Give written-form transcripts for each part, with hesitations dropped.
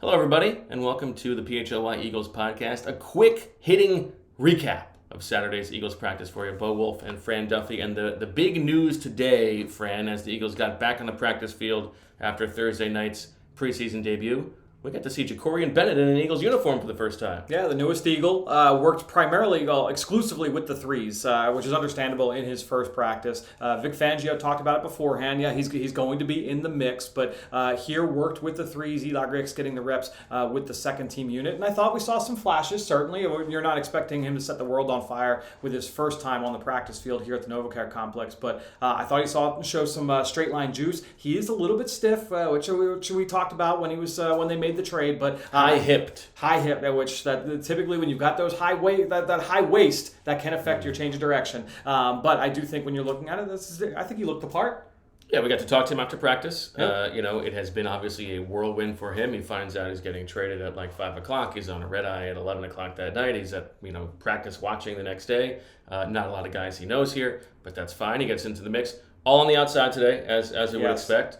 Hello, everybody, and welcome to the PHLY Eagles podcast. A quick hitting recap of Saturday's Eagles practice for you. Bo Wulf and Fran Duffy. And the big news today, Fran, as the Eagles got back on the practice field after Thursday night's preseason debut, we got to see Jakorian Bennett in an Eagles uniform for the first time. Yeah, the newest Eagle worked exclusively with the threes, which is understandable in his first practice. Vic Fangio talked about it beforehand. Yeah, he's going to be in the mix, but here worked with the threes. Eli Grick's getting the reps with the second team unit, and I thought we saw some flashes. Certainly, you're not expecting him to set the world on fire with his first time on the practice field here at the NovaCare complex, but I thought he saw show some straight line juice. He is a little bit stiff, which we talked about when he was when they made the trade, but high hipped, which that typically when you've got those high waist, that can affect your change of direction. But I do think when you're looking at it, I think he looked the part. Yeah, we got to talk to him after practice. Yep. It has been obviously a whirlwind for him. He finds out he's getting traded at like 5 o'clock. He's on a red eye at 11 o'clock that night. He's at practice watching the next day. Not a lot of guys he knows here, but that's fine. He gets into the mix. All on the outside today, as we would expect.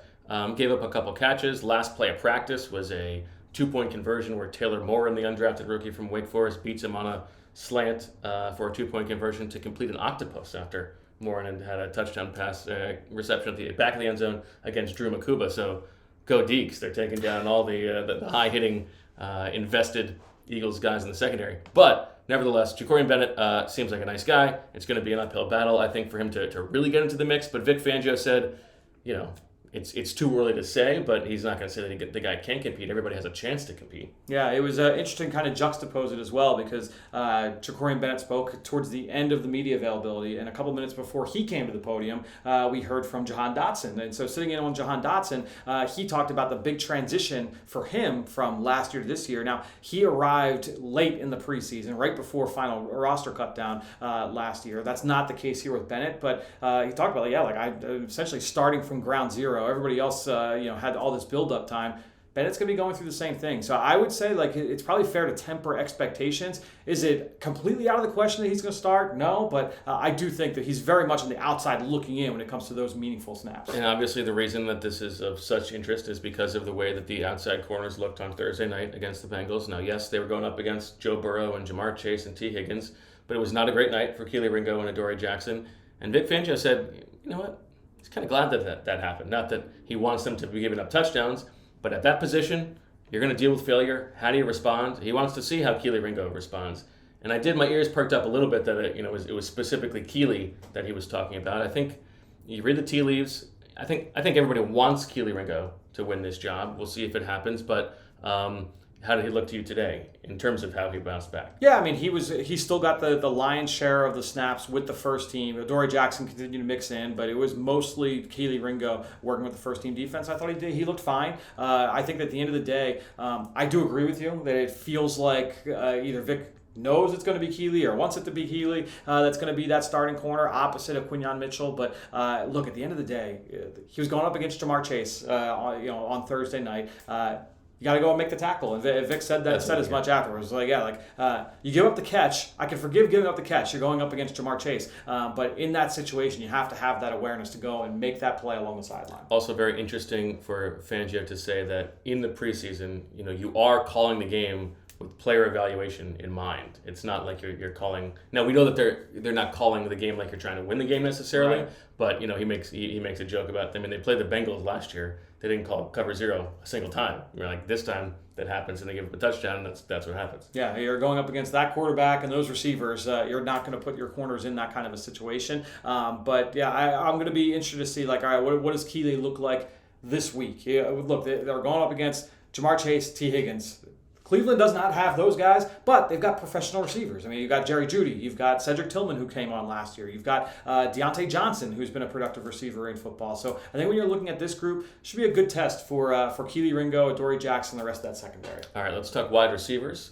Gave up a couple catches. Last play of practice was a 2-point conversion where Taylor Morin, the undrafted rookie from Wake Forest, beats him on a slant for a 2-point conversion to complete an octopus after Morin had a touchdown pass reception at the back of the end zone against Drew Mukuba. So go Deeks. They're taking down all the high-hitting, invested Eagles guys in the secondary. But nevertheless, Jakorian Bennett seems like a nice guy. It's going to be an uphill battle, I think, for him to really get into the mix. But Vic Fangio said, it's too early to say, but he's not going to say that the guy can't compete. Everybody has a chance to compete. Yeah, it was interesting kind of juxtapose it as well because Jakorian Bennett spoke towards the end of the media availability, and a couple minutes before he came to the podium, we heard from Jahan Dotson. And so sitting in on Jahan Dotson, he talked about the big transition for him from last year to this year. Now, he arrived late in the preseason, right before final roster cut down last year. That's not the case here with Bennett, but he talked about, I'm essentially starting from ground zero. Everybody else, had all this build-up time. Bennett's going to be going through the same thing. So I would say, it's probably fair to temper expectations. Is it completely out of the question that he's going to start? No, but I do think that he's very much on the outside looking in when it comes to those meaningful snaps. And obviously the reason that this is of such interest is because of the way that the outside corners looked on Thursday night against the Bengals. Now, yes, they were going up against Joe Burrow and Jamar Chase and T. Higgins, but it was not a great night for Kelee, Ringo, and Adoree Jackson. And Vic Fangio said, you know what? He's kind of glad that happened. Not that he wants them to be giving up touchdowns, but at that position, you're going to deal with failure. How do you respond? He wants to see how Kelee Ringo responds. And my ears perked up a little bit that it was specifically Kelee that he was talking about. I think you read the tea leaves. I think everybody wants Kelee Ringo to win this job. We'll see if it happens, but how did he look to you today in terms of how he bounced back? Yeah, he still got the lion's share of the snaps with the first team. Adoree Jackson continued to mix in, but it was mostly Kelee Ringo working with the first team defense. I thought he looked fine. I think that at the end of the day, I do agree with you that it feels like either Vic knows it's going to be Kelee or wants it to be Kelee that's going to be that starting corner opposite of Quinyon Mitchell. But look, at the end of the day, he was going up against Jamar Chase on Thursday night. You got to go and make the tackle. And Vic said as much afterwards. You give up the catch. I can forgive giving up the catch. You're going up against Jamar Chase. But in that situation, you have to have that awareness to go and make that play along the sideline. Also very interesting for Fangio to say that in the preseason, you are calling the game with player evaluation in mind. It's not like you're calling. Now we know that they're not calling the game like you're trying to win the game necessarily. Right. But he makes a joke about them. And they played the Bengals last year. They didn't call cover zero a single time. You're like, this time that happens, and they give up a touchdown, and that's what happens. Yeah, you're going up against that quarterback and those receivers. You're not going to put your corners in that kind of a situation. But yeah, I'm going to be interested to see all right, what does Kelee look like this week? Yeah, look, they're going up against Jamar Chase, T. Higgins. Cleveland does not have those guys, but they've got professional receivers. You've got Jerry Jeudy. You've got Cedric Tillman, who came on last year. You've got Deontay Johnson, who's been a productive receiver in football. So I think when you're looking at this group, it should be a good test for Kelee Ringo, Adoree Jackson, the rest of that secondary. All right, let's talk wide receivers.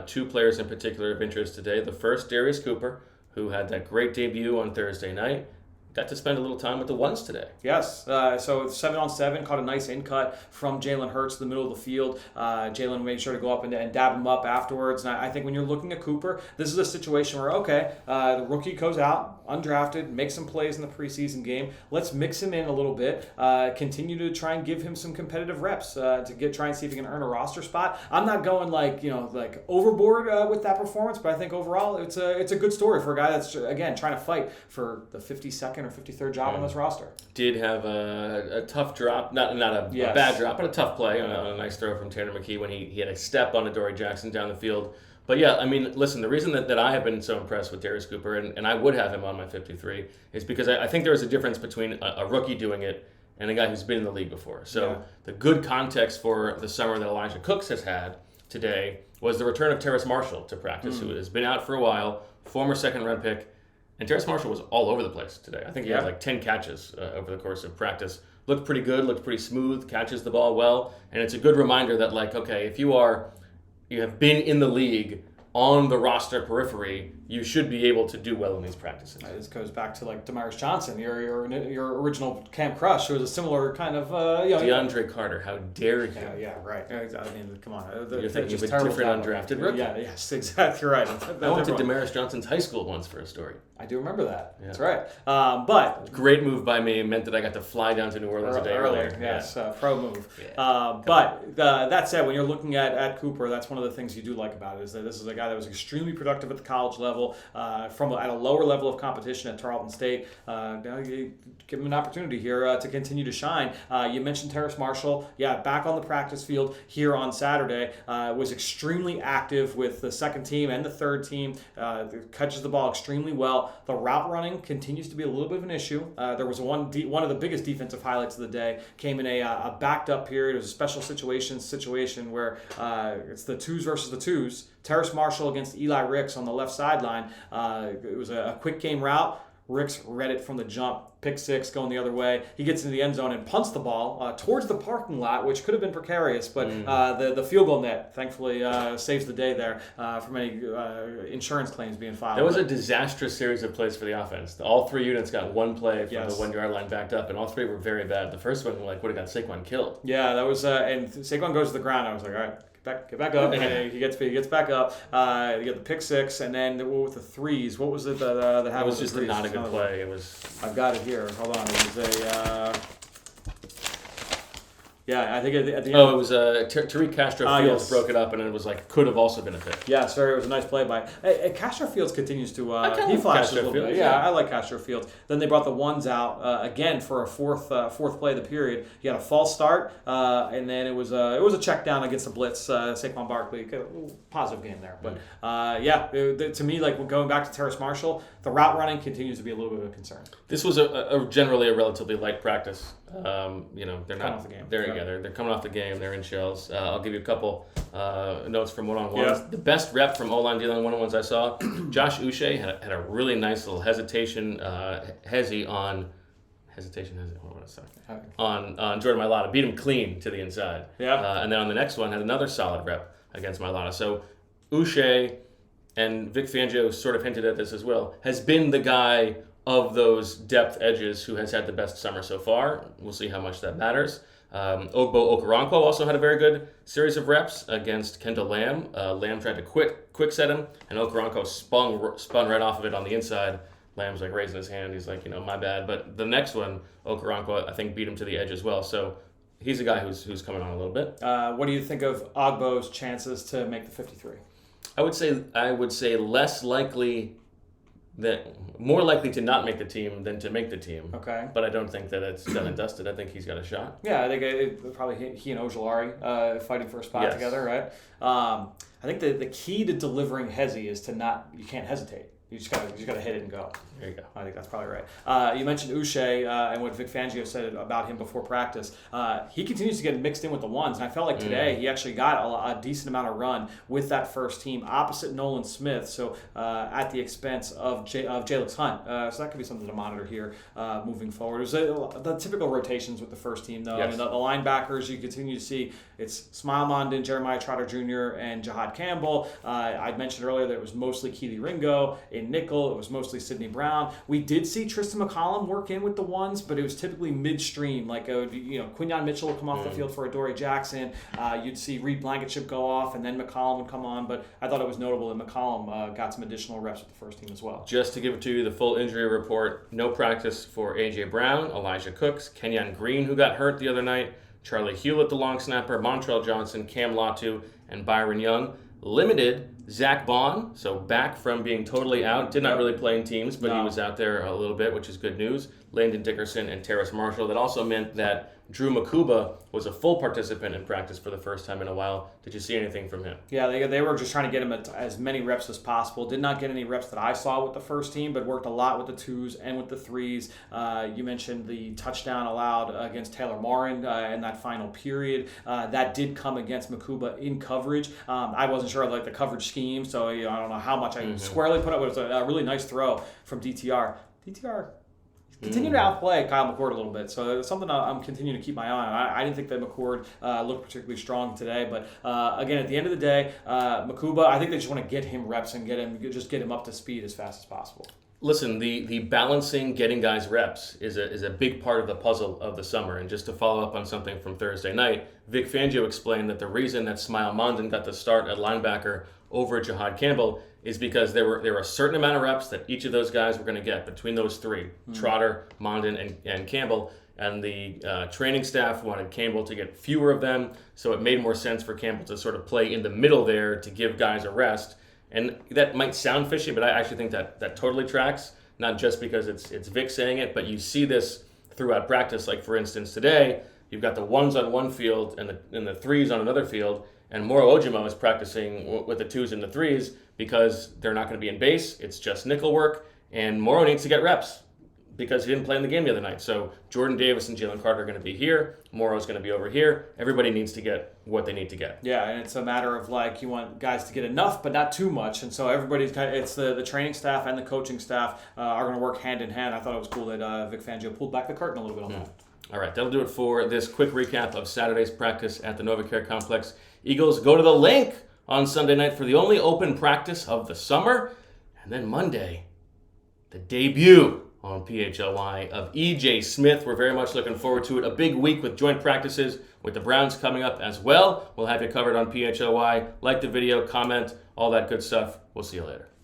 2 players in particular of interest today. The first, Darius Cooper, who had that great debut on Thursday night. got to spend a little time with the ones today. Yes. So 7-on-7, caught a nice in cut from Jalen Hurts in the middle of the field. Jalen made sure to go up and dab him up afterwards. And I think when you're looking at Cooper, this is a situation where, okay, the rookie goes out, undrafted, makes some plays in the preseason game. Let's mix him in a little bit. Continue to try and give him some competitive reps to try and see if he can earn a roster spot. I'm not going like overboard with that performance, but I think overall it's a good story for a guy that's, again, trying to fight for the 52nd or 53rd job on this roster. Did have a tough drop, not a bad drop, but a tough play on a nice throw from Tanner McKee when he had a step on Adoree Jackson down the field. But yeah, I mean, listen, the reason that I have been so impressed with Darius Cooper, and I would have him on my 53, is because I think there is a difference between a rookie doing it and a guy who's been in the league before. So the good context for the summer that Elijah Cooks has had today was the return of Terrace Marshall to practice, who has been out for a while, former second-round pick. And Terrace Marshall was all over the place today. I think he had like 10 catches over the course of practice. Looked pretty good, looked pretty smooth, catches the ball well. And it's a good reminder that, like, okay, if you have been in the league on the roster periphery, you should be able to do well in these practices. This goes back to like Damaris Johnson, your original camp crush. It was a similar kind of DeAndre Carter. How dare you? Yeah, right. I mean, come on. You're thinking of a different undrafted rookie. Yeah, yes, exactly right. I went to Damaris Johnson's high school once for a story. I do remember that. Yeah. That's right. But great move by me. It meant that I got to fly down to New Orleans a day earlier. Yes, pro move. Yeah. But that said, when you're looking at Cooper, that's one of the things you do like about it, is that this is a guy that was extremely productive at the college level, at a lower level of competition at Tarleton State. You give him an opportunity here to continue to shine. You mentioned Terrace Marshall. Yeah, back on the practice field here on Saturday. Was extremely active with the second team and the third team. Catches the ball extremely well. The route running continues to be a little bit of an issue. There was one of the biggest defensive highlights of the day came in a backed up period. It was a special situation where it's the twos versus the twos. Terrace Marshall against Eli Ricks on the left sideline. It was a quick game route. Ricks read it from the jump. Pick six going the other way. He gets into the end zone and punts the ball towards the parking lot, which could have been precarious, but the field goal net thankfully saves the day there from any insurance claims being filed. That was a disastrous series of plays for the offense. All three units got one play from the 1 yard line backed up, and all three were very bad. The first one would have got Saquon killed. Yeah, that was and Saquon goes to the ground. I was like, all right. Get back up. And he gets back up. You get the pick six, and then with the threes, what was it that happened? It was just not a good play. It was. I've got it here. Hold on. It was a. Yeah, I think at the end. Oh, it was Tariq Castro Fields broke it up, and it was like could have also been a pick. Yeah, sorry, it was a nice play by Castro Fields. Continues to he flashes a little bit. Yeah, I like Castro Fields. Then they brought the ones out again for a fourth play of the period. He had a false start, and then it was a check down against the blitz. Saquon Barkley, positive game there. But to me, like going back to Terrace Marshall, the route running continues to be a little bit of a concern. This was generally a relatively light practice. They're not. Off the game. They're coming off the game. They're in shells. I'll give you a couple notes from one-on-ones. Yeah. The best rep from O-line dealing one-on-ones I saw, Josh Uche had a really nice little hesitation, on Jordan Mailata. Beat him clean to the inside. Yeah. And then on the next one, had another solid rep against Mailata. So Uche, and Vic Fangio sort of hinted at this as well, has been the guy of those depth edges who has had the best summer so far. We'll see how much that matters. Ogbo Okoronkwo also had a very good series of reps against Kendall Lamb. Lamb tried to quick set him, and Okoronkwo spun right off of it on the inside. Lamb's like raising his hand. He's like, my bad. But the next one, Okoronkwo, I think beat him to the edge as well. So he's a guy who's coming on a little bit. What do you think of Ogbo's chances to make the 53? I would say more likely to not make the team than to make the team. Okay. But I don't think that it's done and dusted. I think he's got a shot. Yeah, I think probably he and Ojulari fighting for a spot together, right? I think the key to delivering hezi is you can't hesitate. You just gotta hit it and go. There you go. I think that's probably right. You mentioned Uche and what Vic Fangio said about him before practice. He continues to get mixed in with the ones, and I felt like today he actually got a decent amount of run with that first team opposite Nolan Smith. So at the expense of Jalix Hunt. So that could be something to monitor here moving forward. It was the typical rotations with the first team, though. Yes. I mean, the linebackers you continue to see. It's Smile Mondin, Jeremiah Trotter Jr., and Jihaad Campbell. I mentioned earlier that it was mostly Kelee Ringo in nickel. It was mostly Sidney Brown. We did see Tristan McCollum work in with the ones, but it was typically midstream. Like, Quinyon Mitchell would come off the field for Adoree Jackson. You'd see Reed Blankenship go off, and then McCollum would come on. But I thought it was notable that McCollum got some additional reps with the first team as well. Just to give it to you, the full injury report: no practice for A.J. Brown, Elijah Cooks, Kenyon Green, who got hurt the other night, Charlie Hewlett, the long snapper, Montrell Johnson, Cam Latu, and Byron Young. Limited Zach Bond, so back from being totally out. Did not really play in teams, but he was out there a little bit, which is good news. Landon Dickerson and Terrace Marshall. That also meant that Drew Mukuba was a full participant in practice for the first time in a while. Did you see anything from him? Yeah, they were just trying to get him as many reps as possible. Did not get any reps that I saw with the first team, but worked a lot with the twos and with the threes. You mentioned the touchdown allowed against Taylor Morin in that final period. That did come against Mukuba in coverage. I wasn't sure of the coverage scheme, so I don't know how much I squarely put up. It was a really nice throw from DTR. DTR continue to outplay Kyle McCord a little bit, so it's something I'm continuing to keep my eye on. I didn't think that McCord looked particularly strong today, but again, at the end of the day, Mukuba, I think they just want to get him reps and get him up to speed as fast as possible. Listen, the balancing getting guys reps is a big part of the puzzle of the summer. And just to follow up on something from Thursday night, Vic Fangio explained that the reason that Smile Mondon got the start at linebacker over Jihaad Campbell is because there were a certain amount of reps that each of those guys were going to get between those three, Trotter, Mondon, and Campbell. And the training staff wanted Campbell to get fewer of them, so it made more sense for Campbell to sort of play in the middle there to give guys a rest. And that might sound fishy, but I actually think that totally tracks, not just because it's Vic saying it, but you see this throughout practice. Like, for instance, today, you've got the ones on one field and the threes on another field, and Moro Ojimo is practicing with the twos and the threes because they're not going to be in base. It's just nickel work, and Moro needs to get reps because he didn't play in the game the other night. So Jordan Davis and Jalen Carter are going to be here. Moro's going to be over here. Everybody needs to get what they need to get. Yeah, and it's a matter of you want guys to get enough, but not too much. And so everybody's it's the training staff and the coaching staff are going to work hand in hand. I thought it was cool that Vic Fangio pulled back the curtain a little bit on that. All right, that'll do it for this quick recap of Saturday's practice at the NovaCare Complex. Eagles go to the Link on Sunday night for the only open practice of the summer. And then Monday, the debut on PHLY of E.J. Smith. We're very much looking forward to it. A big week with joint practices with the Browns coming up as well. We'll have you covered on PHLY. Like the video, comment, all that good stuff. We'll see you later.